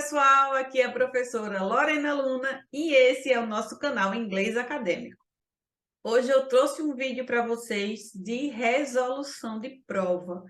pessoal, aqui é a professora Lorena Luna e esse é o nosso canal Inglês Acadêmico. Hoje eu trouxe um vídeo para vocês de resolução de prova.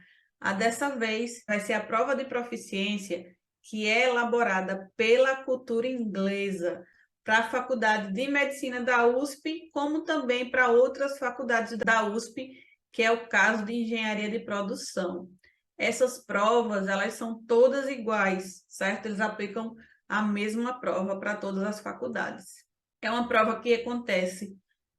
Dessa vez vai ser a prova de proficiência que é elaborada pela cultura inglesa para a Faculdade de Medicina da USP, como também para outras faculdades da USP, que é o caso de Engenharia de Produção. Essas provas, elas são todas iguais, certo? Eles aplicam a mesma prova para todas as faculdades. É uma prova que acontece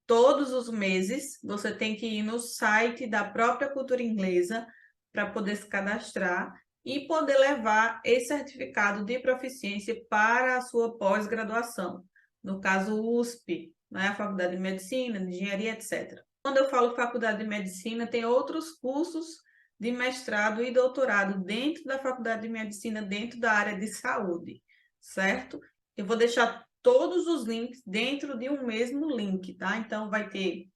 todos os meses. Você tem que ir no site da própria cultura inglesa para poder se cadastrar e poder levar esse certificado de proficiência para a sua pós-graduação. No caso, USP, né? A Faculdade de Medicina, de Engenharia, etc. Quando eu falo Faculdade de Medicina, tem outros cursos de mestrado e doutorado dentro da Faculdade de Medicina, dentro da área de saúde, certo? Eu vou deixar todos os links dentro de um mesmo link, tá? Então, vai ter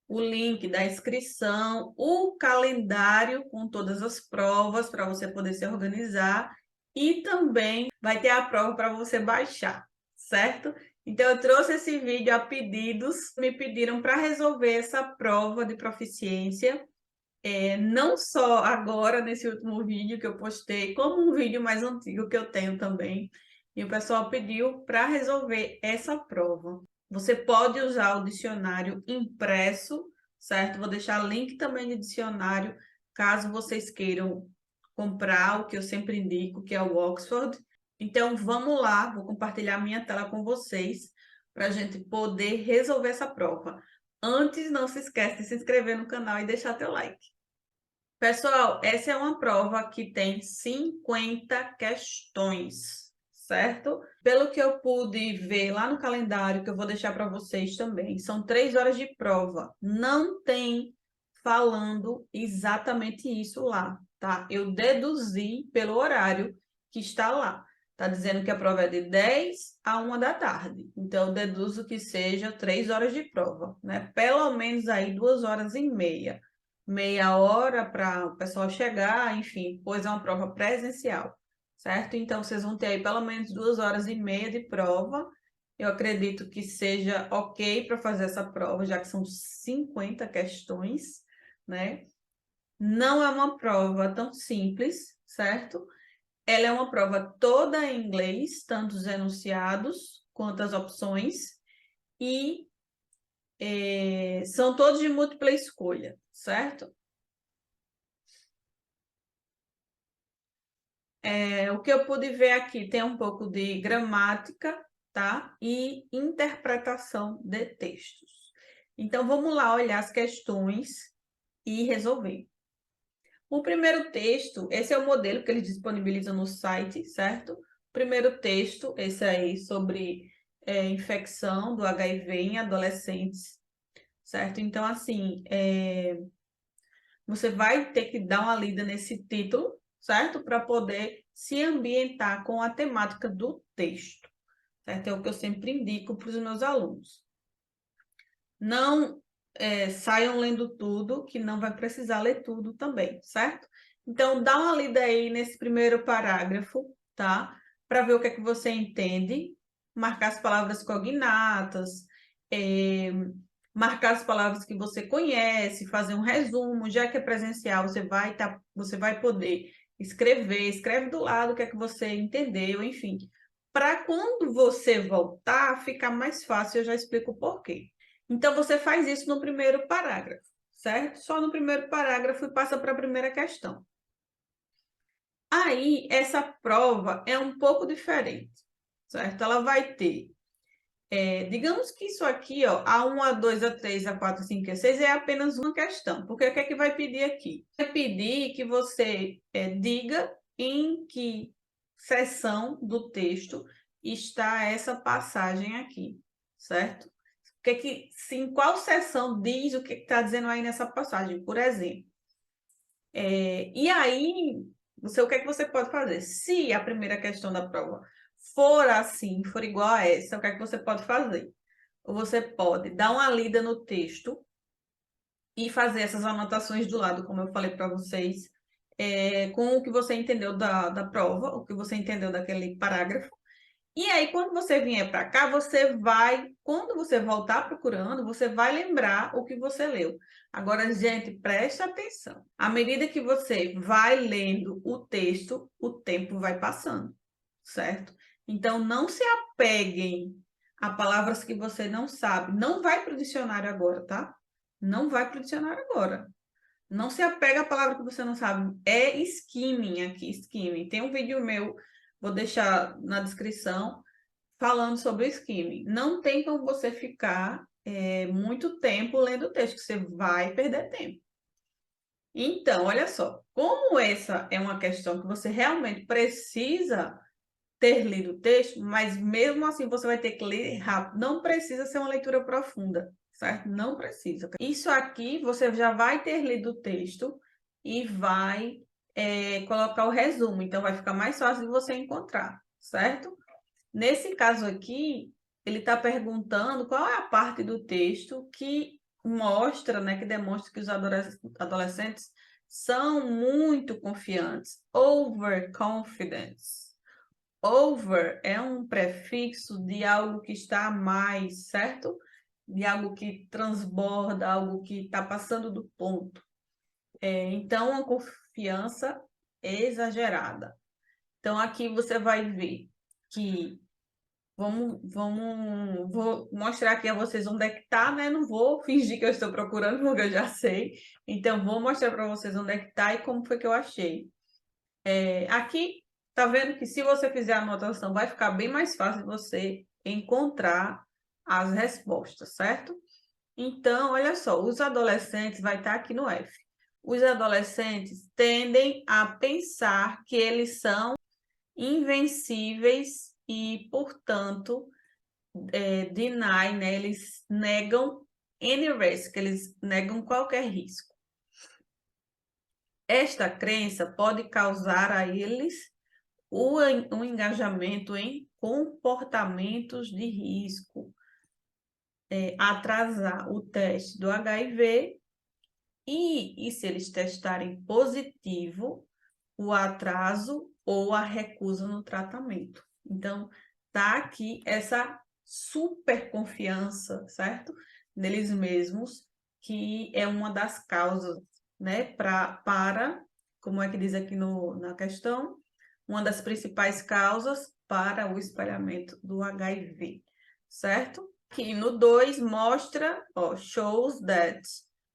o link da inscrição, o calendário com todas as provas para você poder se organizar e também vai ter a prova para você baixar, certo? Então, eu trouxe esse vídeo a pedidos, me pediram para resolver essa prova de proficiência, não só agora, nesse último vídeo que eu postei, como um vídeo mais antigo que eu tenho também. E o pessoal pediu para resolver essa prova. Você pode usar o dicionário impresso, certo? Vou deixar link também de dicionário, caso vocês queiram comprar o que eu sempre indico, que é o Oxford. Então, vamos lá, vou compartilhar minha tela com vocês para a gente poder resolver essa prova. Antes, não se esquece de se inscrever no canal e deixar teu like. Pessoal, essa é uma prova que tem 50 questões, certo? Pelo que eu pude ver lá no calendário, que eu vou deixar para vocês também, são 3 horas de prova. Não tem falando exatamente isso lá, tá? Eu deduzi pelo horário que está lá. Está dizendo que a prova é de 10 a 1 da tarde. Então, eu deduzo que seja 3 horas de prova, né? Pelo menos aí 2 horas e meia. Meia hora para o pessoal chegar, enfim, pois é uma prova presencial, certo? Então, vocês vão ter aí pelo menos 2 horas e meia de prova. Eu acredito que seja ok para fazer essa prova, já que são 50 questões, né? Não é uma prova tão simples, certo? Ela é uma prova toda em inglês, tanto os enunciados quanto as opções, e são todos de múltipla escolha, certo? O que eu pude ver aqui tem um pouco de gramática, tá? E interpretação de textos. Então, vamos lá olhar as questões e resolver. O primeiro texto, esse é o modelo que eles disponibilizam no site, certo? O primeiro texto, esse aí, sobre infecção do HIV em adolescentes, certo? Então, assim, você vai ter que dar uma lida nesse título, certo? Para poder se ambientar com a temática do texto, certo? É o que eu sempre indico para os meus alunos. Não saiam lendo tudo, que não vai precisar ler tudo também, certo? Então, dá uma lida aí nesse primeiro parágrafo, tá? Para ver o que é que você entende, marcar as palavras cognatas, marcar as palavras que você conhece, fazer um resumo, já que é presencial, você vai poder escreve do lado o que é que você entendeu, enfim. Para quando você voltar, ficar mais fácil, eu já explico o porquê. Então, você faz isso no primeiro parágrafo, certo? Só no primeiro parágrafo e passa para a primeira questão. Aí, essa prova é um pouco diferente, certo? Ela vai ter, digamos que isso aqui, ó, A1, A2, A3, A4, A5, A6 é apenas uma questão, porque o que é que vai pedir aqui? Vai pedir que você diga em que seção do texto está essa passagem aqui, certo? Em qual seção diz o que está dizendo aí nessa passagem, por exemplo. E aí, o que é que você pode fazer? Se a primeira questão da prova for assim, for igual a essa, o que é que você pode fazer? Você pode dar uma lida no texto e fazer essas anotações do lado, como eu falei para vocês, com o que você entendeu da prova, o que você entendeu daquele parágrafo. E aí, quando você vier para cá, quando você voltar procurando, você vai lembrar o que você leu. Agora, gente, preste atenção. À medida que você vai lendo o texto, o tempo vai passando, certo? Então, não se apeguem a palavras que você não sabe. Não vai para o dicionário agora, tá? Não vai para o dicionário agora. Não se apega à palavra que você não sabe. É skimming aqui, skimming. Tem um vídeo meu, vou deixar na descrição, falando sobre o skimming. Não tem como você ficar muito tempo lendo o texto, que você vai perder tempo. Então, olha só, como essa é uma questão que você realmente precisa ter lido o texto, mas mesmo assim você vai ter que ler rápido. Não precisa ser uma leitura profunda, certo? Não precisa. Isso aqui você já vai ter lido o texto e vai colocar o resumo, então vai ficar mais fácil de você encontrar, certo? Nesse caso aqui, ele está perguntando qual é a parte do texto que mostra, né, que demonstra que os adolescentes são muito confiantes, overconfidence. Over é um prefixo de algo que está a mais, certo? De algo que transborda, algo que está passando do ponto. Então, uma confiança exagerada. Então, aqui você vai ver que vou mostrar aqui a vocês onde é que tá, né? Não vou fingir que eu estou procurando, porque eu já sei. Então, vou mostrar para vocês onde é que tá e como foi que eu achei. Aqui, tá vendo que se você fizer a anotação, vai ficar bem mais fácil você encontrar as respostas, certo? Então, olha só, os adolescentes, vai estar aqui no F. Os adolescentes tendem a pensar que eles são invencíveis e, portanto, deny, né? Eles negam any risk, eles negam qualquer risco. Esta crença pode causar a eles um engajamento em comportamentos de risco, atrasar o teste do HIV e se eles testarem positivo, o atraso ou a recusa no tratamento. Então, tá aqui essa super confiança, certo? Neles mesmos, que é uma das causas, né, para, como é que diz aqui na questão, uma das principais causas para o espalhamento do HIV, certo? Que no 2 mostra, shows that,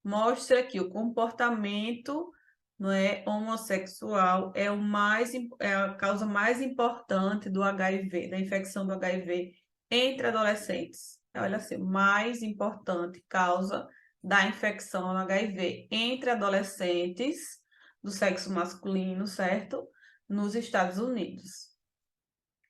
mostra que o comportamento não é homossexual é a causa mais importante do HIV, da infecção do HIV entre adolescentes. Olha assim, mais importante causa da infecção no HIV entre adolescentes do sexo masculino, certo? Nos Estados Unidos.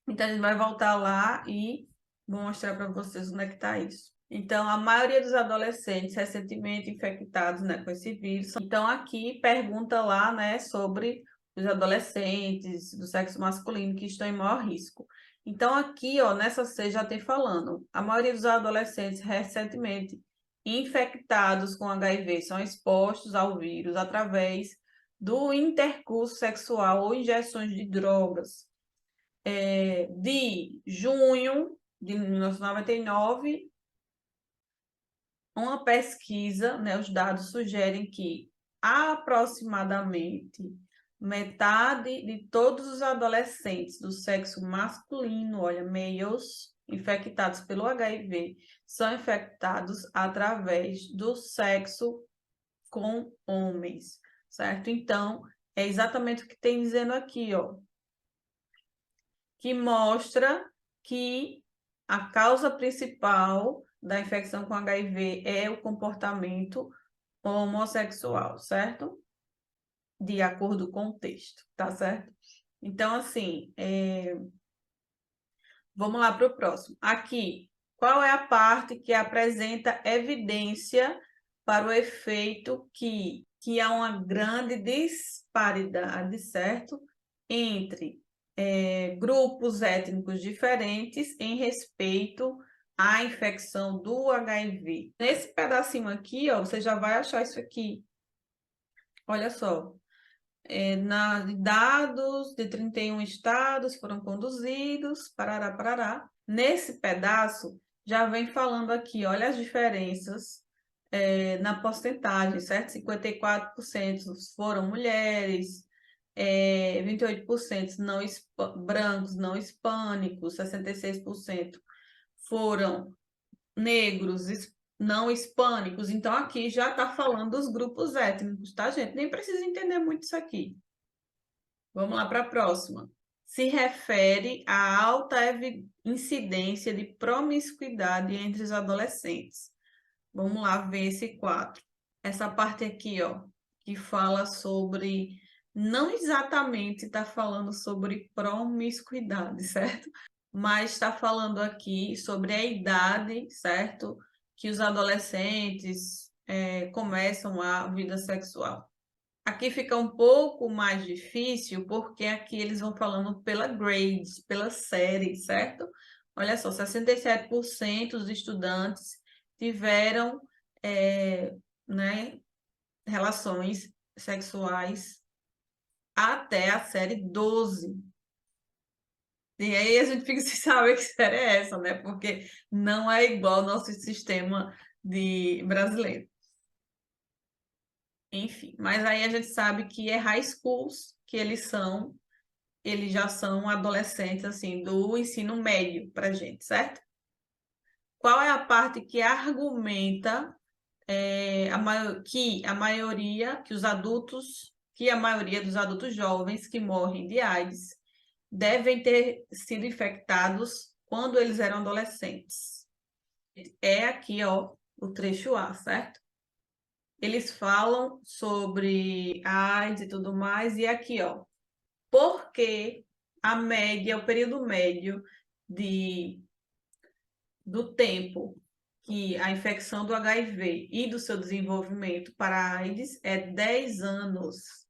Então, a gente vai voltar lá e vou mostrar para vocês onde é que está isso. Então, a maioria dos adolescentes recentemente infectados, né, com esse vírus. Então, aqui pergunta lá, né, sobre os adolescentes do sexo masculino que estão em maior risco. Então, aqui, ó, nessa C já tem falando, a maioria dos adolescentes recentemente infectados com HIV são expostos ao vírus através do intercurso sexual ou injeções de drogas. De junho de 1999, uma pesquisa, né, os dados sugerem que aproximadamente metade de todos os adolescentes do sexo masculino, olha, males, infectados pelo HIV, são infectados através do sexo com homens, certo? Então, é exatamente o que tem dizendo aqui, ó, que mostra que a causa principal da infecção com HIV é o comportamento homossexual, certo? De acordo com o texto, tá certo? Então, assim, vamos lá para o próximo. Aqui, qual é a parte que apresenta evidência para o efeito que há uma grande disparidade, certo? Entre grupos étnicos diferentes em respeito à infecção do HIV. Nesse pedacinho aqui, ó, você já vai achar isso aqui. Olha só. dados de 31 estados foram conduzidos, parará, parará. Nesse pedaço, já vem falando aqui, olha as diferenças na porcentagem, certo? 54% foram mulheres, 28% não brancos, não hispânicos, 66% foram negros, não hispânicos. Então, aqui já está falando dos grupos étnicos, tá, gente? Nem precisa entender muito isso aqui. Vamos lá para a próxima. Se refere à alta incidência de promiscuidade entre os adolescentes. Vamos lá ver esse quadro. Essa parte aqui, ó, que fala sobre... Não exatamente está falando sobre promiscuidade, certo? Mas está falando aqui sobre a idade, certo? Que os adolescentes começam a vida sexual. Aqui fica um pouco mais difícil, porque aqui eles vão falando pela grade, pela série, certo? Olha só, 67% dos estudantes tiveram né, relações sexuais até a série 12. E aí a gente fica sem saber que série é essa, né? Porque não é igual ao nosso sistema brasileiro. Enfim, mas aí a gente sabe que é high schools, que eles já são adolescentes, assim, do ensino médio pra gente, certo? Qual é a parte que argumenta que a maioria dos adultos jovens que morrem de AIDS devem ter sido infectados quando eles eram adolescentes? É aqui, ó, o trecho A, certo? Eles falam sobre AIDS e tudo mais, e aqui, ó, porque a média, o período médio do tempo que a infecção do HIV e do seu desenvolvimento para a AIDS é 10 anos.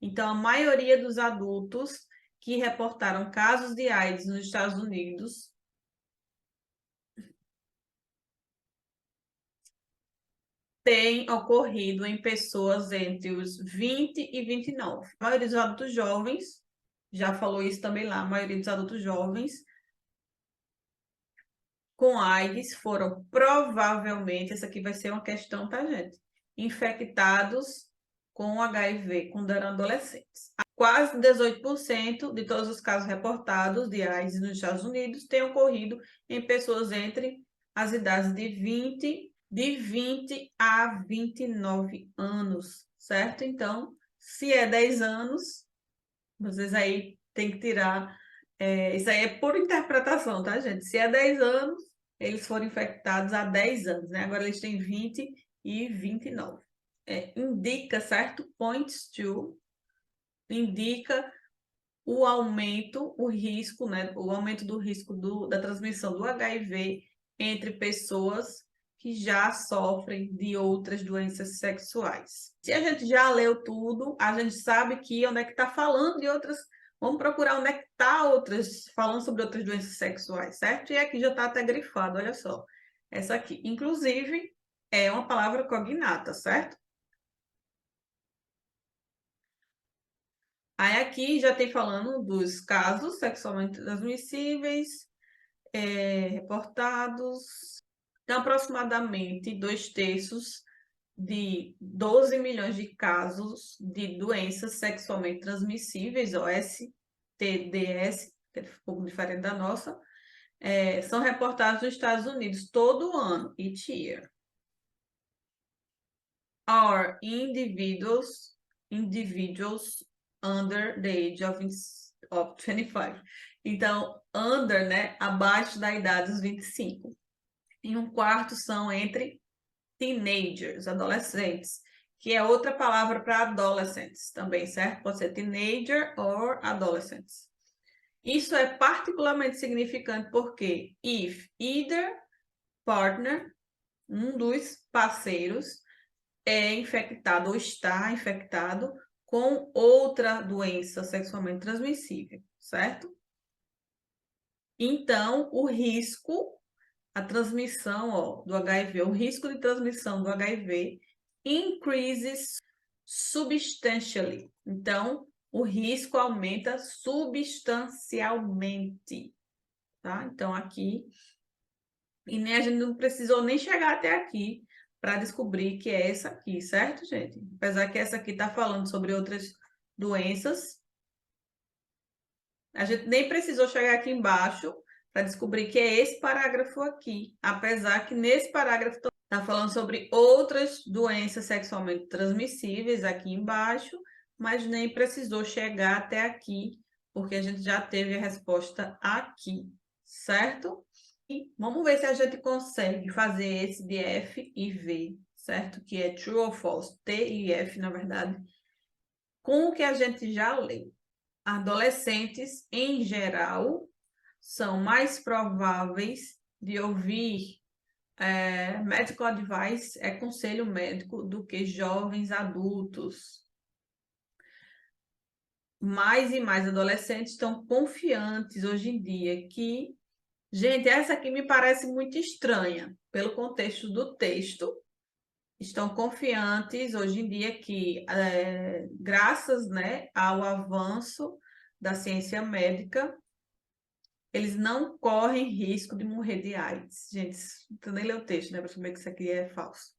Então, a maioria dos adultos que reportaram casos de AIDS nos Estados Unidos tem ocorrido em pessoas entre os 20 e 29. A maioria dos adultos jovens, já falou isso também lá, a maioria dos adultos jovens com AIDS foram provavelmente, essa aqui vai ser uma questão, tá, gente? Infectados com HIV quando eram adolescentes. Quase 18% de todos os casos reportados de AIDS nos Estados Unidos têm ocorrido em pessoas entre as idades de 20 a 29 anos, certo? Então, se é 10 anos, vocês aí tem que tirar. Isso aí é por interpretação, tá, gente? Se é 10 anos, eles foram infectados há 10 anos, né? Agora eles têm 20 e 29. Indica, certo? Points to, indica o aumento, o risco, né? O aumento do risco da transmissão do HIV entre pessoas que já sofrem de outras doenças sexuais. Se a gente já leu tudo, a gente sabe que onde é que está falando de outras. Vamos procurar onde é que está outras, falando sobre outras doenças sexuais, certo? E aqui já está até grifado, olha só. Essa aqui. Inclusive, é uma palavra cognata, certo? Aí aqui já tem falando dos casos sexualmente transmissíveis, reportados. Então, aproximadamente 2/3 de 12 milhões de casos de doenças sexualmente transmissíveis, ou STDs, que é um pouco diferente da nossa, são reportados nos Estados Unidos todo ano, each year. Are individuals under the age of 25. Então, under, né, abaixo da idade dos 25. E 1/4 são entre teenagers, adolescentes, que é outra palavra para adolescentes também, certo? Pode ser teenager or adolescents. Isso é particularmente significante porque if either partner, um dos parceiros, é infectado ou está infectado com outra doença sexualmente transmissível, certo? Então, o risco, a transmissão, ó, do HIV, o risco de transmissão do HIV increases substantially. Então, o risco aumenta substancialmente, tá? Então, aqui, e nem a gente não precisou nem chegar até aqui para descobrir que é essa aqui, certo, gente? Apesar que essa aqui está falando sobre outras doenças, a gente nem precisou chegar aqui embaixo para descobrir que é esse parágrafo aqui, apesar que nesse parágrafo está falando sobre outras doenças sexualmente transmissíveis aqui embaixo, mas nem precisou chegar até aqui, porque a gente já teve a resposta aqui, certo? E vamos ver se a gente consegue fazer esse de F e V, certo? Que é true ou false, T e F, na verdade, com o que a gente já leu. Adolescentes, em geral, são mais prováveis de ouvir medical advice, conselho médico, do que jovens adultos. Mais e mais adolescentes estão confiantes hoje em dia que... Gente, essa aqui me parece muito estranha, pelo contexto do texto. Estão confiantes hoje em dia que, graças, né, ao avanço da ciência médica, eles não correm risco de morrer de AIDS. Gente, tu nem leu o texto, né, para saber que isso aqui é falso.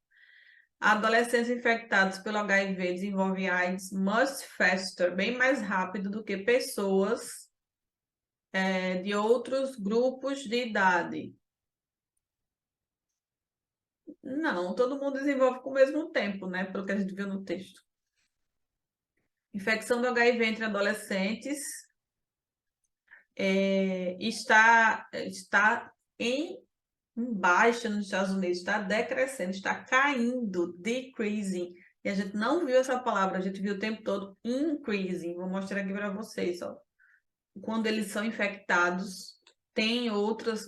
Adolescentes infectados pelo HIV desenvolvem AIDS much faster, bem mais rápido do que pessoas de outros grupos de idade. Não, todo mundo desenvolve com o mesmo tempo, né? Pelo que a gente viu no texto. Infecção do HIV entre adolescentes está em baixa nos Estados Unidos, está decrescendo, está caindo, decreasing. E a gente não viu essa palavra, a gente viu o tempo todo increasing. Vou mostrar aqui para vocês, ó. Quando eles são infectados,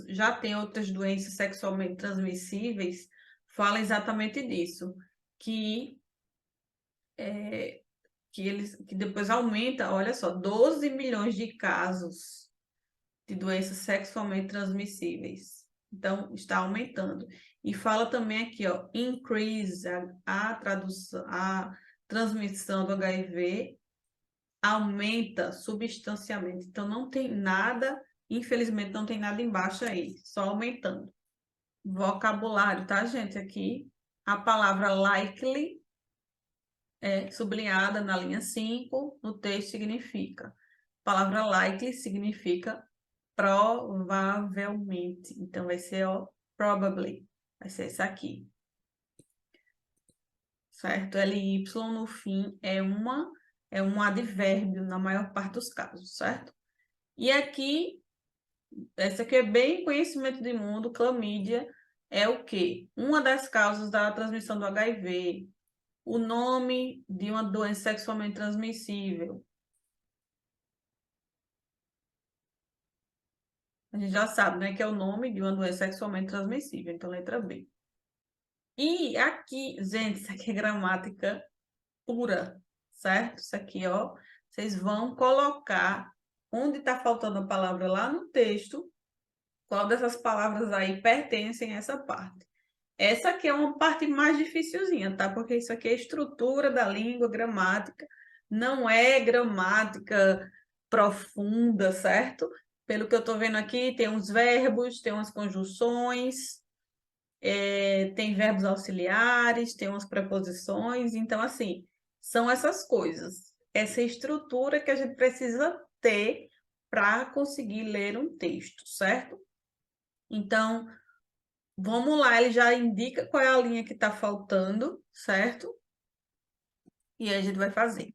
já tem outras doenças sexualmente transmissíveis, fala exatamente disso, que que depois aumenta, olha só, 12 milhões de casos de doenças sexualmente transmissíveis. Então, está aumentando. E fala também aqui, ó, increase, a transmissão do HIV aumenta substancialmente. Então, não tem nada, infelizmente, não tem nada embaixo aí, só aumentando. Vocabulário, tá, gente? Aqui, a palavra likely sublinhada na linha 5, no texto significa. A palavra likely significa provavelmente. Então, vai ser o probably. Vai ser esse aqui. Certo? LY no fim é um advérbio na maior parte dos casos, certo? E aqui, essa aqui é bem conhecimento de mundo, clamídia é o quê? Uma das causas da transmissão do HIV, o nome de uma doença sexualmente transmissível. A gente já sabe, né, que é o nome de uma doença sexualmente transmissível, então letra B. E aqui, gente, isso aqui é gramática pura, certo? Isso aqui, ó, vocês vão colocar onde está faltando a palavra lá no texto, qual dessas palavras aí pertencem a essa parte. Essa aqui é uma parte mais dificilzinha, tá? Porque isso aqui é estrutura da língua, gramática, não é gramática profunda, certo? Pelo que eu estou vendo aqui, tem uns verbos, tem umas conjunções, tem verbos auxiliares, tem umas preposições. Então, assim, são essas coisas. Essa estrutura que a gente precisa ter para conseguir ler um texto, certo? Então, vamos lá, ele já indica qual é a linha que está faltando, certo? E aí a gente vai fazer.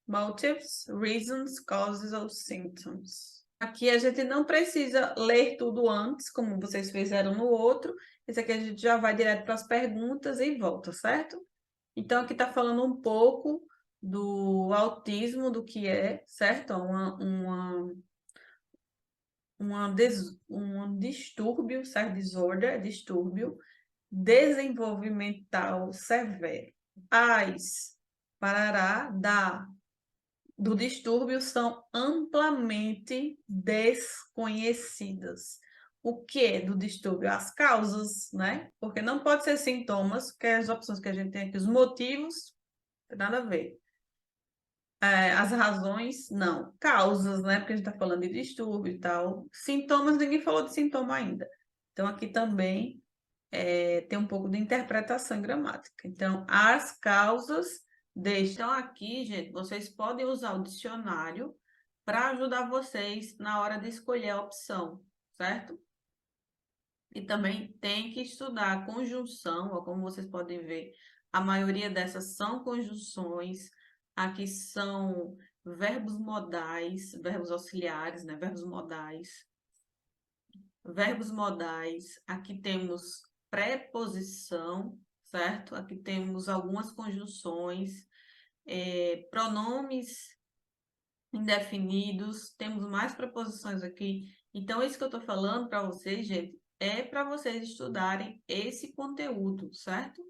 Motives, reasons, causes ou symptoms. Aqui a gente não precisa ler tudo antes, como vocês fizeram no outro. Esse aqui a gente já vai direto para as perguntas e volta, certo? Então, aqui está falando um pouco do autismo, do que é, certo? Um distúrbio, certo? Distúrbio desenvolvimental severo. As, parará, do distúrbio são amplamente desconhecidas. O que é do distúrbio? As causas, né? Porque não pode ser sintomas, porque as opções que a gente tem aqui, os motivos tem nada a ver. As razões, não. Causas, né? Porque a gente está falando de distúrbio e tal. Sintomas, ninguém falou de sintoma ainda. Então, aqui também tem um pouco de interpretação em gramática. Então, as causas deixam aqui, gente, vocês podem usar o dicionário para ajudar vocês na hora de escolher a opção, certo? E também tem que estudar a conjunção, ó, como vocês podem ver, a maioria dessas são conjunções, aqui são verbos modais, verbos auxiliares, né? Verbos modais. Verbos modais, aqui temos preposição, certo? Aqui temos algumas conjunções, pronomes indefinidos, temos mais preposições aqui. Então, isso que eu estou falando para vocês, gente, é para vocês estudarem esse conteúdo, certo?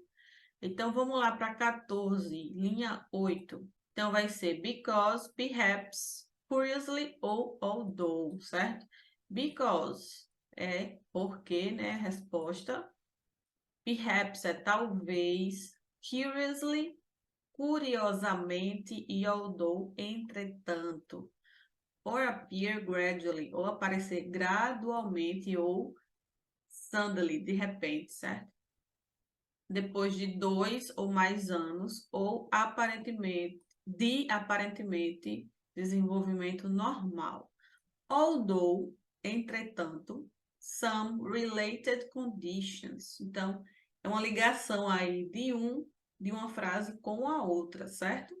Então, vamos lá para 14, linha 8. Então, vai ser because, perhaps, curiously ou although, certo? Because é porque, né? Resposta. Perhaps é talvez. Curiously, curiosamente. E although, entretanto. Or appear gradually, ou aparecer gradualmente, ou suddenly, de repente, certo? Depois de 2 ou mais anos, ou aparentemente, desenvolvimento normal. Although, entretanto, some related conditions. Então, é uma ligação aí de uma frase com a outra, certo?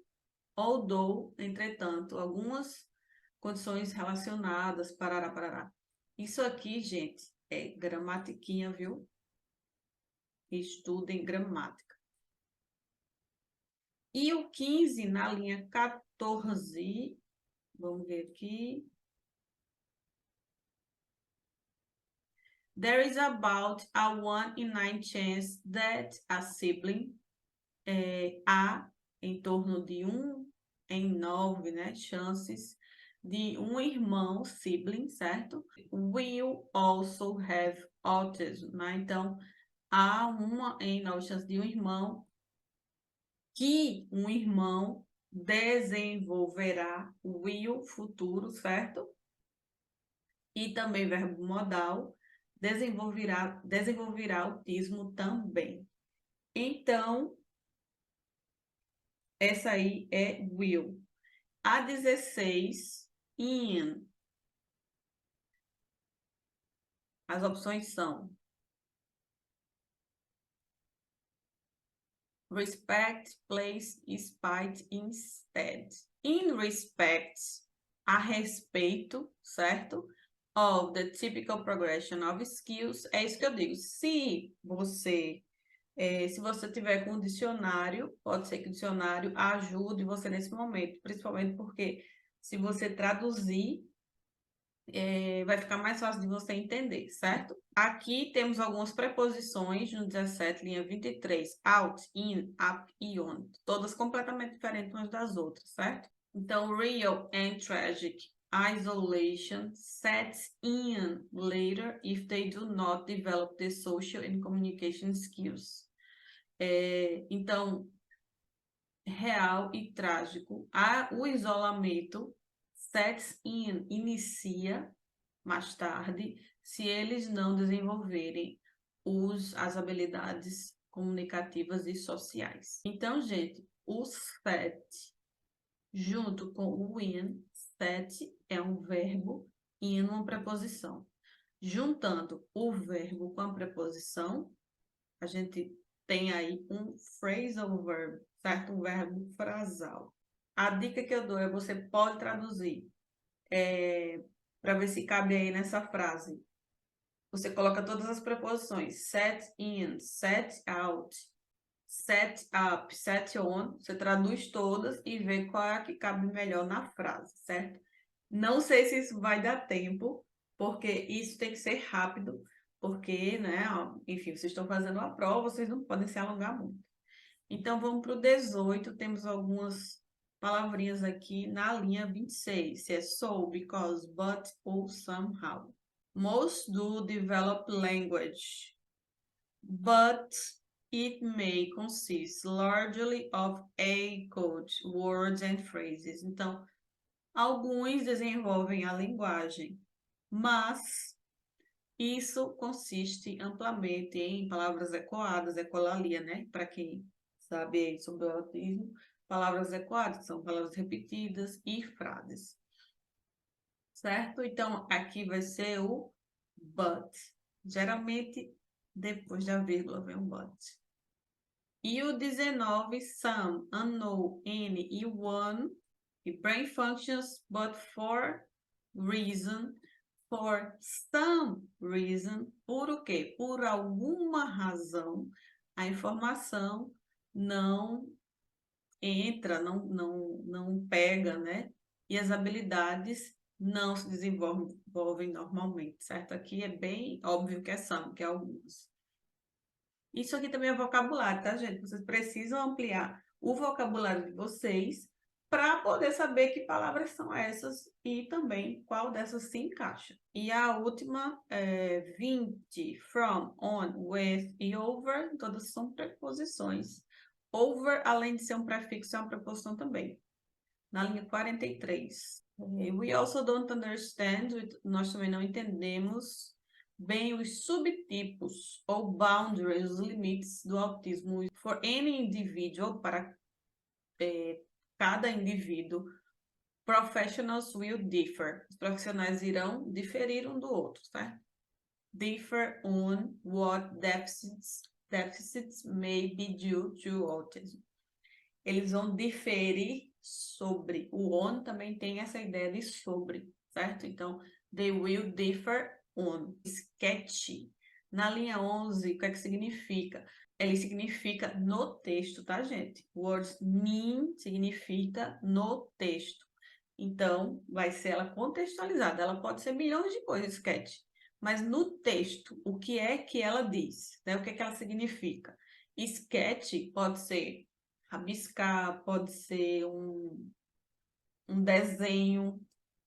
Although, entretanto, algumas condições relacionadas, parará, parará. Isso aqui, gente, é gramatiquinha, viu? Estudem gramática. E o 15, na linha 14, vamos ver aqui. There is about a 1 in 9 chance that a sibling, há em torno de 1 em 9, né, chances de um irmão, sibling, certo? Will also have autism, né? Então, há 1 em 9 chances de um irmão que um irmão desenvolverá, will, futuro, certo? E também verbo modal, desenvolverá autismo também. Então, essa aí é will. A 16, in. As opções são respect, place, spite, instead. In respect, a respeito, certo? Of the typical progression of skills. É isso que eu digo. Se você tiver com um dicionário, pode ser que o dicionário ajude você nesse momento, principalmente porque se você traduzir, vai ficar mais fácil de você entender, certo? Aqui temos algumas preposições no 17, linha 23, out, in, up e on, todas completamente diferentes umas das outras, certo? Então, real and tragic isolation sets in later if they do not develop the social and communication skills. Então, real e trágico, o isolamento sets in, inicia mais tarde, se eles não desenvolverem as habilidades comunicativas e sociais. Então, gente, o set junto com o in, set é um verbo e in uma preposição. Juntando o verbo com a preposição, a gente tem aí um phrasal verb, certo? Um verbo frasal. A dica que eu dou é você pode traduzir para ver se cabe aí nessa frase. Você coloca todas as preposições, set in, set out, set up, set on, você traduz todas e vê qual é a que cabe melhor na frase, certo? Não sei se isso vai dar tempo, porque isso tem que ser rápido, porque, né, enfim, vocês estão fazendo a prova, vocês não podem se alongar muito. Então, vamos para o 18, temos algumas palavrinhas aqui na linha 26, se é so, because, but ou somehow. Most do develop language, but It may consist largely of A-code words and phrases. Então, alguns desenvolvem a linguagem, mas isso consiste amplamente em palavras ecoadas, ecolalia, né? Para quem sabe aí sobre o autismo, palavras ecoadas, são palavras repetidas e frases. Certo? Então, aqui vai ser o but. Geralmente, depois da vírgula vem o but. E o 19, some, unknown, any e one, e brain functions, but for reason, for some reason, por o quê? Por alguma razão, a informação não entra, não pega, né? E as habilidades não se desenvolvem normalmente, certo? Aqui é bem óbvio que é some, que é algumas. Isso aqui também é vocabulário, tá, gente? Vocês precisam ampliar o vocabulário de vocês para poder saber que palavras são essas e também qual dessas se encaixa. E a última é 20, from, on, with e over, todas são preposições. Over, além de ser um prefixo, é uma preposição também. Na linha 43. We also don't understand, nós também não entendemos bem os subtipos ou boundaries, os limites do autismo. For any individual, para cada indivíduo, professionals will differ. Os profissionais irão diferir um do outro, tá? Differ on what deficits may be due to autism. Eles vão diferir sobre. O on também tem essa ideia de sobre, certo? Então, they will differ on. Sketch. Na linha 11, o que é que significa? Ele significa no texto, tá, gente? Words mean significa no texto. Então, vai ser ela contextualizada. Ela pode ser milhões de coisas, sketch. Mas no texto, o que é que ela diz? Né? O que é que ela significa? Sketch pode ser rabiscar, pode ser um desenho,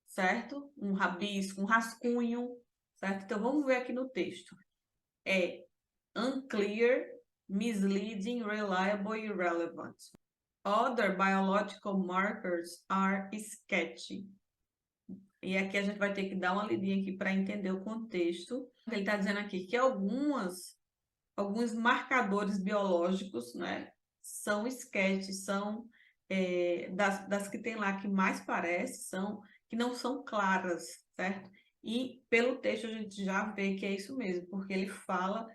certo? Um rabisco, um rascunho, certo? Então, vamos ver aqui no texto. É unclear, misleading, reliable e irrelevant. Other biological markers are sketchy. E aqui a gente vai ter que dar uma lidinha aqui para entender o contexto. Ele está dizendo aqui que alguns marcadores biológicos, né, são sketches, são das que tem lá que mais parece, que não são claras, certo? E pelo texto a gente já vê que é isso mesmo, porque ele fala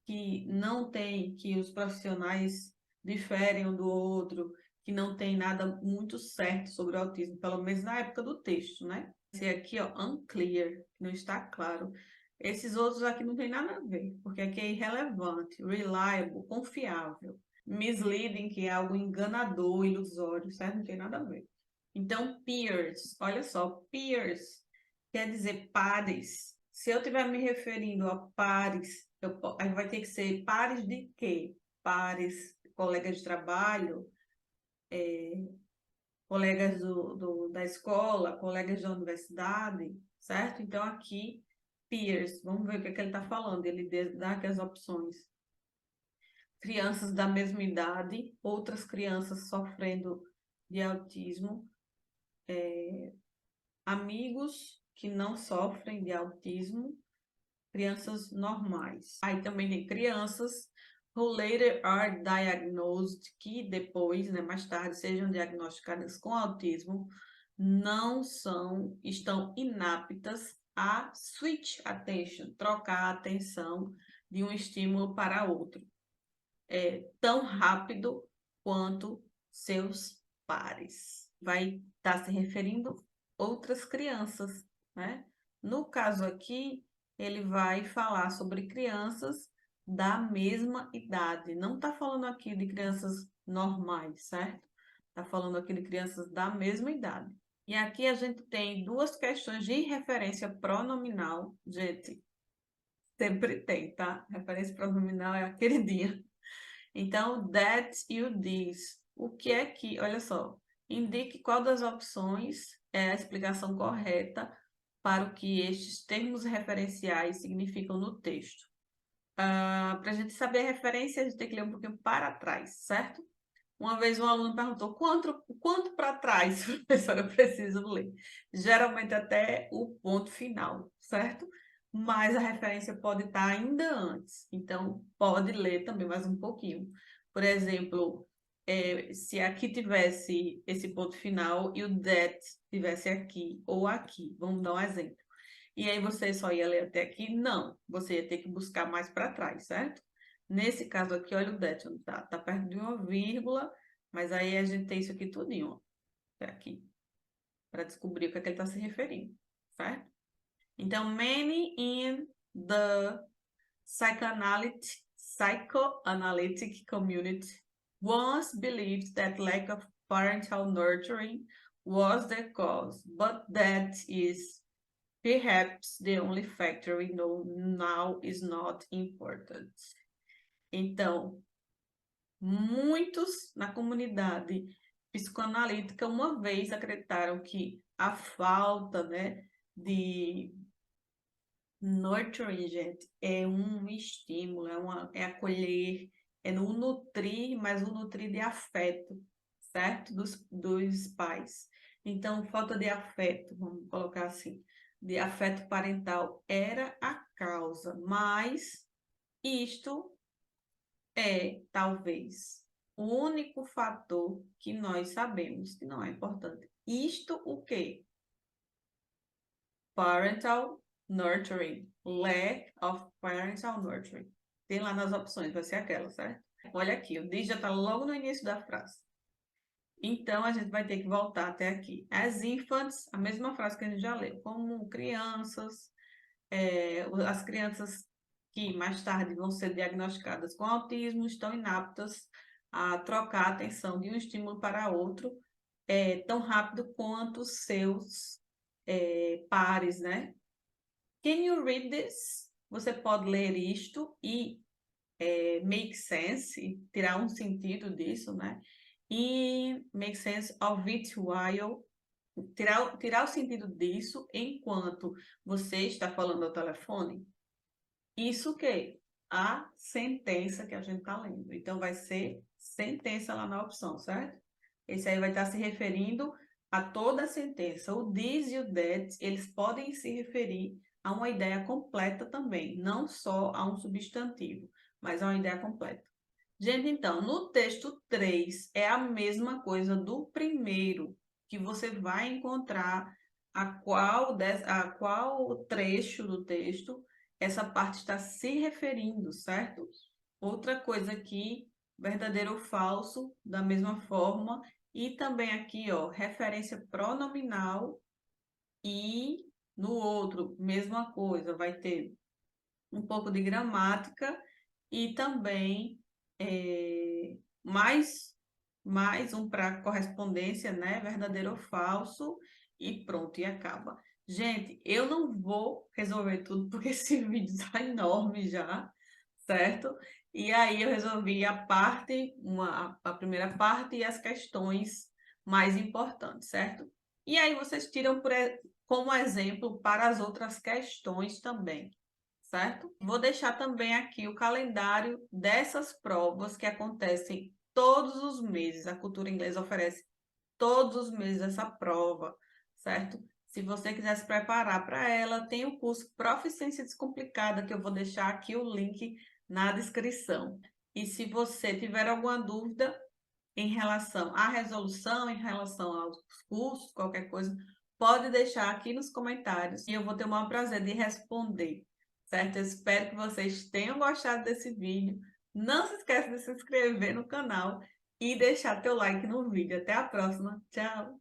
que não tem, que os profissionais diferem um do outro, que não tem nada muito certo sobre o autismo, pelo menos na época do texto, né? Esse aqui, ó, unclear, não está claro. Esses outros aqui não tem nada a ver, porque aqui é irrelevante, reliable, confiável, misleading, que é algo enganador, ilusório, certo? Não tem nada a ver. Então, peers, olha só, peers quer dizer pares. Se eu estiver me referindo a pares, aí vai ter que ser pares de quê? Pares, colegas de trabalho, colegas da escola, colegas da universidade, certo? Então, aqui, peers, vamos ver o que é que ele está falando. Ele dá aqui as opções. Crianças da mesma idade, outras crianças sofrendo de autismo, amigos que não sofrem de autismo, crianças normais. Aí também tem crianças who later are diagnosed, que depois, né, mais tarde, sejam diagnosticadas com autismo, estão inaptas a switch attention, trocar a atenção de um estímulo para outro. Tão rápido quanto seus pares. Vai estar se referindo a outras crianças, né? No caso aqui, ele vai falar sobre crianças da mesma idade. Não está falando aqui de crianças normais, certo? Está falando aqui de crianças da mesma idade. E aqui a gente tem duas questões de referência pronominal. Gente, sempre tem, tá? Referência pronominal é a queridinha. Então, that e o this. O que é que, olha só, indique qual das opções é a explicação correta para o que estes termos referenciais significam no texto. Para a gente saber a referência, a gente tem que ler um pouquinho para trás, certo? Uma vez um aluno perguntou, quanto para trás, professora, eu preciso ler? Geralmente até o ponto final, certo? Mas a referência pode estar ainda antes, então pode ler também mais um pouquinho. Por exemplo, se aqui tivesse esse ponto final e o that tivesse aqui ou aqui, vamos dar um exemplo. E aí você só ia ler até aqui? Não, você ia ter que buscar mais para trás, certo? Nesse caso aqui, olha o that, onde tá? Tá perto de uma vírgula, mas aí a gente tem isso aqui tudinho, ó, até aqui, para descobrir o que é que ele está se referindo, certo? Então, many in the psychoanalytic community once believed that lack of parental nurturing was the cause, but that is perhaps the only factor we know now is not important. Então, muitos na comunidade psicoanalítica uma vez acreditaram que a falta, né, de nurturing, gente, é um estímulo, é acolher, é no nutrir, mas o nutrir de afeto, certo? Dos pais. Então, falta de afeto, vamos colocar assim, de afeto parental era a causa, mas isto é, talvez, o único fator que nós sabemos que não é importante. Isto o quê? Parental nurturing. Lack of parental nurturing. Tem lá nas opções, vai ser aquela, certo? Olha aqui, o this já está logo no início da frase. Então, a gente vai ter que voltar até aqui. As infants, a mesma frase que a gente já leu, como crianças, as crianças que mais tarde vão ser diagnosticadas com autismo estão inaptas a trocar a atenção de um estímulo para outro tão rápido quanto os seus pares, né? Can you read this? Você pode ler isto e make sense, e tirar um sentido disso, né? E make sense of it while tirar o sentido disso enquanto você está falando ao telefone. Isso que a sentença que a gente está lendo. Então, vai ser sentença lá na opção, certo? Esse aí vai estar se referindo a toda a sentença. O this e o that, eles podem se referir a uma ideia completa também, não só a um substantivo, mas a uma ideia completa. Gente, então, no texto 3 é a mesma coisa do primeiro, que você vai encontrar a qual trecho do texto essa parte está se referindo, certo? Outra coisa aqui, verdadeiro ou falso, da mesma forma. E também aqui, ó, referência pronominal e no outro, mesma coisa, vai ter um pouco de gramática e também mais um para correspondência, né? Verdadeiro ou falso, e pronto, e acaba. Gente, eu não vou resolver tudo porque esse vídeo está enorme já, certo? E aí eu resolvi a primeira parte e as questões mais importantes, certo? E aí vocês tiram como exemplo para as outras questões também, certo? Vou deixar também aqui o calendário dessas provas que acontecem todos os meses. A Cultura Inglesa oferece todos os meses essa prova, certo? Se você quiser se preparar para ela, tem o curso Proficiência Descomplicada, que eu vou deixar aqui o link na descrição. E se você tiver alguma dúvida em relação à resolução, em relação aos cursos, qualquer coisa, pode deixar aqui nos comentários e eu vou ter o maior prazer de responder, certo? Eu espero que vocês tenham gostado desse vídeo. Não se esqueça de se inscrever no canal e deixar teu like no vídeo. Até a próxima. Tchau!